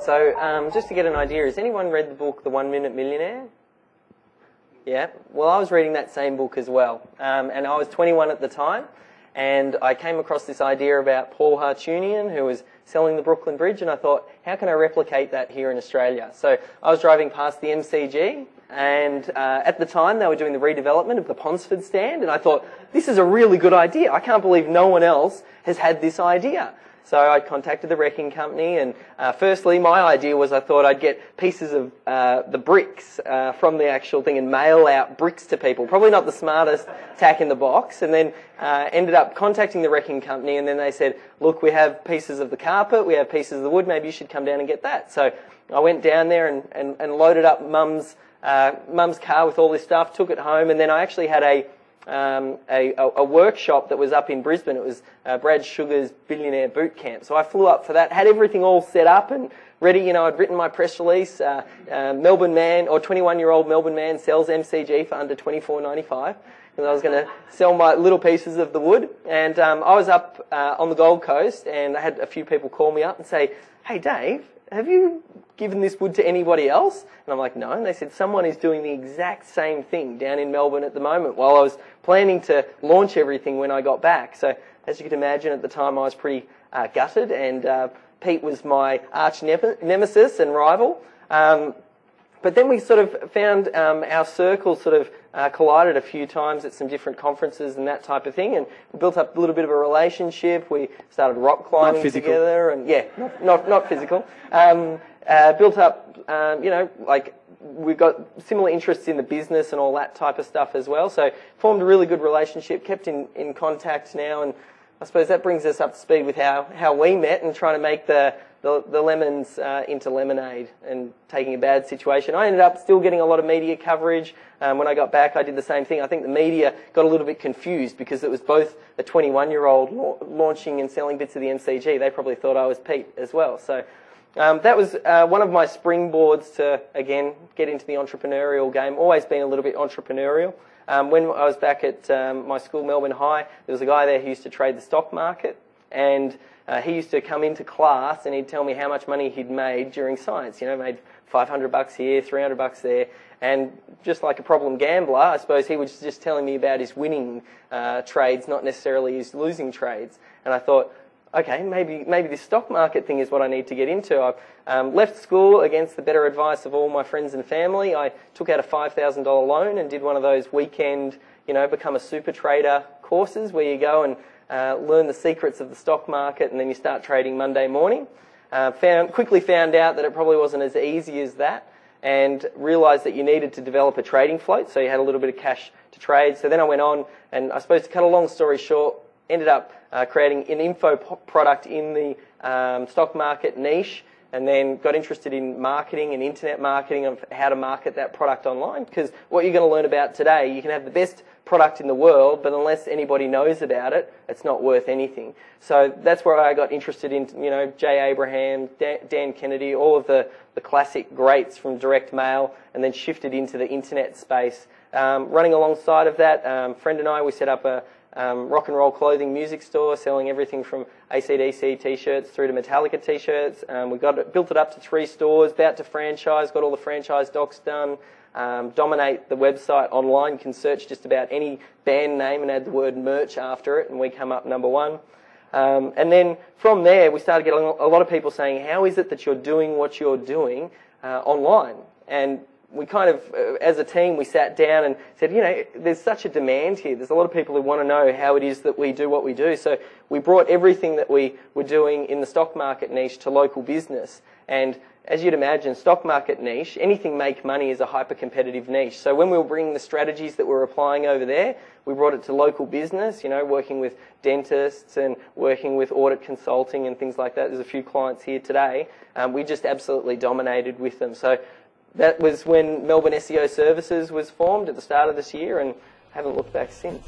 So just to get an idea, has anyone read the book The 1 Minute Millionaire? Yeah? Well, I was reading that same book as well. And I was 21 at the time. And I came across this idea about Paul Hartunian, who was selling the Brooklyn Bridge, and I thought, how can I replicate that here in Australia? So I was driving past the MCG, and at the time they were doing the redevelopment of the Ponsford stand, and I thought, this is a really good idea. I can't believe no one else has had this idea. So I contacted the wrecking company, and firstly, my idea was I thought I'd get pieces of the bricks from the actual thing and mail out bricks to people. Probably not the smartest tack in the box. And then ended up contacting the wrecking company, and then they said, look, we have pieces of the carpet, we have pieces of the wood, maybe you should come down and get that. So I went down there and loaded up Mum's car with all this stuff, took it home, and then I actually had a workshop that was up in Brisbane. It was Brad Sugar's Billionaire Boot Camp. So I flew up for that, had everything all set up and ready. You know, I'd written my press release, Melbourne man, or 21-year-old Melbourne man sells MCG for under $24.95. Because I was going to sell my little pieces of the wood. And I was up on the Gold Coast, and I had a few people call me up and say, hey, Dave, have you given this wood to anybody else? And I'm like, no. And they said, someone is doing the exact same thing down in Melbourne at the moment, while I was planning to launch everything when I got back. So as you can imagine, at the time I was pretty gutted, and Pete was my arch nemesis and rival. But then we sort of found our circles sort of collided a few times at some different conferences and that type of thing, and we built up a little bit of a relationship. We started rock climbing together, and yeah, not physical. Built up, you know, like we've got similar interests in the business and all that type of stuff as well. So formed a really good relationship, kept in contact now, and I suppose that brings us up to speed with how we met and trying to make the lemons into lemonade and taking a bad situation. I ended up still getting a lot of media coverage. When I got back, I did the same thing. I think the media got a little bit confused because it was both a 21-year-old launching and selling bits of the MCG. They probably thought I was Pete as well. So that was one of my springboards to, again, get into the entrepreneurial game. Always been a little bit entrepreneurial. When I was back at my school, Melbourne High, there was a guy there who used to trade the stock market, and he used to come into class and he'd tell me how much money he'd made during science. You know, made $500 here, $300 there, and just like a problem gambler, I suppose he was just telling me about his winning trades, not necessarily his losing trades. And I thought, okay, maybe this stock market thing is what I need to get into. I left school against the better advice of all my friends and family. I took out a $5,000 loan and did one of those weekend, you know, become a super trader courses where you go and learn the secrets of the stock market, and then you start trading Monday morning. Quickly found out that it probably wasn't as easy as that, and realised that you needed to develop a trading float, so you had a little bit of cash to trade. So then I went on, and I suppose to cut a long story short, ended up creating an info product in the stock market niche, and then got interested in marketing and internet marketing of how to market that product online. Because what you're going to learn about today, you can have the best product in the world, but unless anybody knows about it, it's not worth anything. So that's where I got interested in, you know, Jay Abraham, Dan Kennedy, all of the classic greats from direct mail, and then shifted into the internet space. Running alongside of that, friend and I, we set up a rock and roll clothing music store, selling everything from AC/DC t-shirts through to Metallica t-shirts. We built it up to 3 stores, about to franchise, got all the franchise docs done. Dominate the website online. You can search just about any band name and add the word merch after it, and we come up number 1. And then from there, we started getting a lot of people saying, how is it that you're doing what you're doing online? And we kind of, as a team, we sat down and said, you know, there's such a demand here. There's a lot of people who want to know how it is that we do what we do. So we brought everything that we were doing in the stock market niche to local business. And as you'd imagine, stock market niche, anything make money is a hyper-competitive niche. So when we were bringing the strategies that we're applying over there, we brought it to local business, you know, working with dentists and working with audit consulting and things like that. There's a few clients here today. We just absolutely dominated with them. So that was when Melbourne SEO Services was formed at the start of this year, and haven't looked back since.